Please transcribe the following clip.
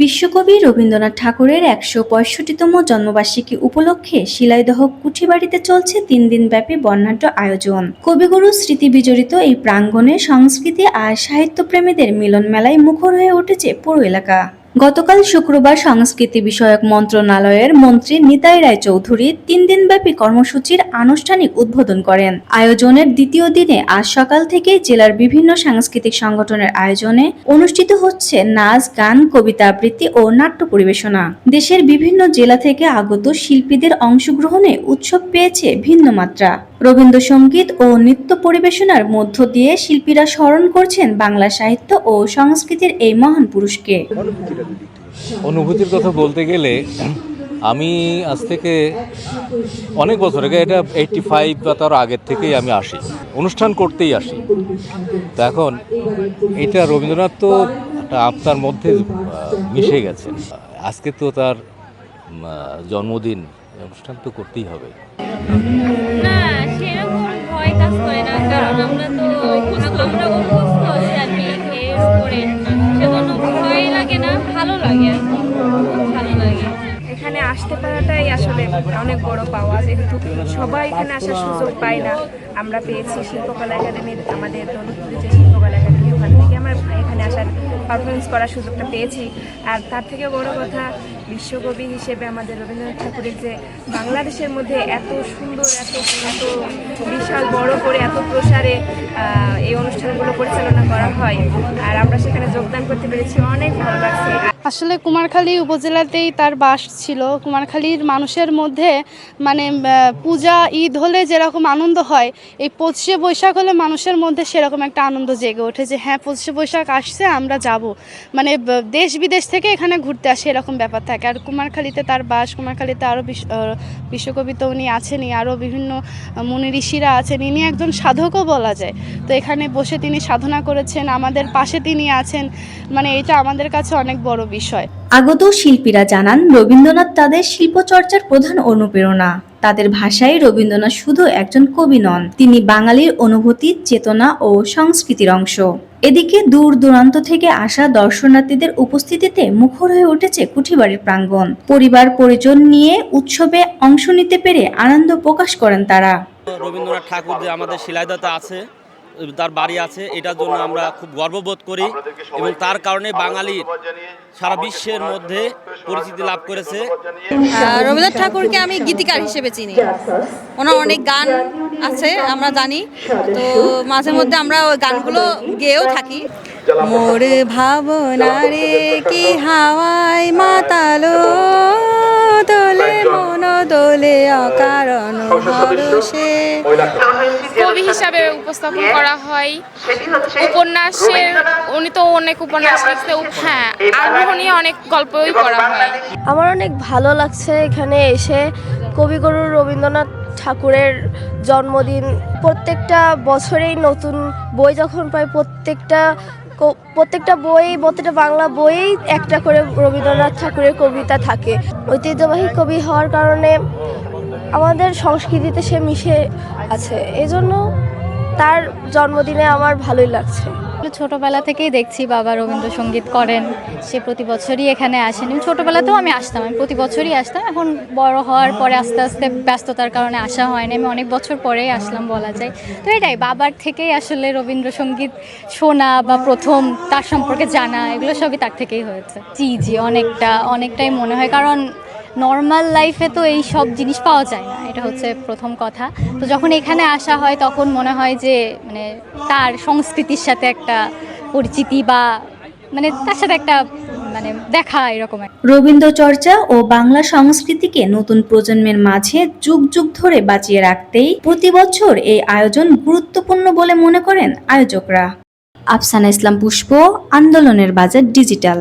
বিশ্বকবি রবীন্দ্রনাথ ঠাকুরের ১৬৫তম জন্মবার্ষিকী উপলক্ষে শিলাইদহ কুঠিবাড়িতে চলছে ৩ দিনব্যাপী বর্ণাঢ্য আয়োজন। কবিগুরু স্মৃতি বিজড়িত এই প্রাঙ্গণে সংস্কৃতি আর সাহিত্যপ্রেমীদের মিলন মেলায় মুখর হয়ে উঠেছে পুরো এলাকা। গতকাল শুক্রবার সংস্কৃতি বিষয়ক মন্ত্রণালয়ের মন্ত্রী নিতাই রায়চৌধুরী ৩ দিনব্যাপী কর্মসূচির আনুষ্ঠানিক উদ্বোধন করেন। আয়োজনের দ্বিতীয় দিনে আজ সকাল থেকে জেলার বিভিন্ন সাংস্কৃতিক সংগঠনের আয়োজনে অনুষ্ঠিত হচ্ছে নাচ, গান, কবিতা আবৃত্তি ও নাট্য পরিবেশনা। দেশের বিভিন্ন জেলা থেকে আগত শিল্পীদের অংশগ্রহণে উৎসব পেয়েছে ভিন্ন মাত্রা। রবীন্দ্রসঙ্গীত ও নৃত্য পরিবেশনার মধ্য দিয়ে শিল্পীরা স্মরণ করছেন বাংলা সাহিত্য ও সংস্কৃতির এই মহান পুরুষকে। অনুভূতির কথা বলতে গেলে আমি আজ থেকে অনেক বছর আগে, এটা 85 বা তার আগের থেকেই আমি আসি, অনুষ্ঠান করতেই আসি। তো এখন এটা রবীন্দ্রনাথ তো একটা আপনার মধ্যে মিশে গেছেন। আজকে তো তার জন্মদিন, অনুষ্ঠান তো করতেই হবে। না, সেরকম ভয় কাজ করে না, কারণ আমরা অভ্যস্ত এর উপরে, সেজন্য ভয় লাগে না, ভালো লাগে, ভালো লাগে। এখানে আসতে পারাটাই আসলে অনেক বড় পাওয়া, যেহেতু সবাই এখানে আসার সুযোগ পায় না। আমরা পেয়েছি শিল্পকলা একাডেমির, আমাদের দৌলতপুরে যে শিল্পকলা একাডেমি, ওখান থেকে আমরা এখানে আসার পারফরমেন্স করার সুযোগটা পেয়েছি। আর তার থেকে বড় কথা, বিশ্বকবি হিসেবে আমাদের রবীন্দ্রনাথ ঠাকুরের যে বাংলাদেশের মধ্যে এত সুন্দর, এত বিশাল বড় করে এত প্রসারে এই অনুষ্ঠানগুলো পরিচালনা করা হয়, আর আমরা সেখানে যোগদান করতে পেরেছি, অনেক ভালো লাগছে। আসলে কুমারখালী উপজেলাতেই তার বাস ছিল। কুমারখালীর মানুষের মধ্যে মানে পূজা, ঈদ হলে যেরকম আনন্দ হয়, এই 25শে বৈশাখ হলে মানুষের মধ্যে সেরকম একটা আনন্দ জেগে ওঠে যে হ্যাঁ, 25শে বৈশাখ আসছে, আমরা যাব। মানে দেশ বিদেশ থেকে এখানে ঘুরতে আসে, এরকম ব্যাপার থাকে। আর কুমারখালীতে তার বাস, কুমারখালীতে আরও বিশ্বকবি তো উনি আছেনই, আরও বিভিন্ন মুনি ঋষিরা আছেন। ইনি একজন সাধকও বলা যায়। তো এখানে বসে তিনি সাধনা করেছেন, আমাদের পাশে তিনি আছেন, মানে এটা আমাদের কাছে অনেক বড় বিষয়। আগত শিল্পীরা জানান, রবীন্দ্রনাথ তাদের শিল্পচর্চার প্রধান অনুপ্রেরণা। তাদের ভাষায় রবীন্দ্রনাথ শুধু একজন কবি নন, তিনি বাঙালির অনুভূতি, চেতনা ও সংস্কৃতির অংশ। এদিকে দূর দূরান্ত থেকে আসা দর্শনার্থীদের উপস্থিতিতে মুখর হয়ে উঠেছে কুঠিবাড়ির প্রাঙ্গণ। পরিবার পরিজন নিয়ে উৎসবে অংশ নিতে পেরে আনন্দ প্রকাশ করেন তারা। রবীন্দ্রনাথ ঠাকুর যে আমাদের শিলাইদহতে আছে, তার বাড়ি আছে, এটার জন্য আমরা খুব গর্ববোধ করি, এবং তার কারণে বাঙালির সারা বিশ্বের মধ্যে পরিচিতি লাভ করেছে। রবীন্দ্রনাথ ঠাকুরকে আমি গীতিকার হিসেবে চিনি, ওনার অনেক গান আছে আমরা জানি, তো মাঝে মধ্যে আমরা ওই গানগুলো গেয়েও থাকি। মোর ভাবনারে কি হাওয়ায় মাতালো, দোলে মন দোলে অকারণ হরষে। কবি হিসাবে উপস্থাপন করা হয়। উপন্যাসের, উনি তো অনেক উপন্যাস লিখতে, হ্যাঁ, আগ্রহ নিয়ে অনেক গল্পই পড়া হয়। আমার অনেক ভালো লাগছে এখানে এসে। কবিগুরু রবীন্দ্রনাথ ঠাকুরের জন্মদিন, প্রত্যেকটা বছরেই নতুন বই যখন পাই, প্রত্যেকটা বই, প্রত্যেকটা বাংলা বইয়েই একটা করে রবীন্দ্রনাথ ঠাকুরের কবিতা থাকে। ঐতিহ্যবাহী কবি হওয়ার কারণে আমাদের সংস্কৃতিতে সে মিশে আছে, এজন্য তার জন্মদিনে আমার ভালোই লাগছে। ছোটবেলা থেকেই দেখছি বাবা রবীন্দ্রসঙ্গীত করেন, সে প্রতি বছরই এখানে আসেন। ছোটবেলাতেও আমি আসতাম, আমি প্রতি বছরই আসতাম। এখন বড় হওয়ার পরে আস্তে আস্তে ব্যস্ততার কারণে আসা হয়নি, আমি অনেক বছর পরেই আসলাম বলা যায়। তো এটাই, বাবার থেকেই আসলে রবীন্দ্রসঙ্গীত শোনা বা প্রথম তার সম্পর্কে জানা, এগুলো সবই তার থেকেই হয়েছে। জি, অনেকটাই মনে হয়, কারণ নর্মাল লাইফে তো এই সব জিনিস পাওয়া যায় না, এটা হচ্ছে প্রথম কথা। তো যখন এখানে আসা হয় তখন মনে হয় যে মানে তার সংস্কৃতির সাথে একটা পরিচিতি, বা মানে তার সাথে একটা মানে দেখা, এরকম। রবীন্দ্র চর্চা ও বাংলা সংস্কৃতিকে নতুন প্রজন্মের মাঝে যুগ যুগ ধরে বাঁচিয়ে রাখতেই প্রতি বছর এই আয়োজন গুরুত্বপূর্ণ বলে মনে করেন আয়োজকরা। আফসানা ইসলাম পুষ্প, আন্দোলনের বাজার, ডিজিটাল।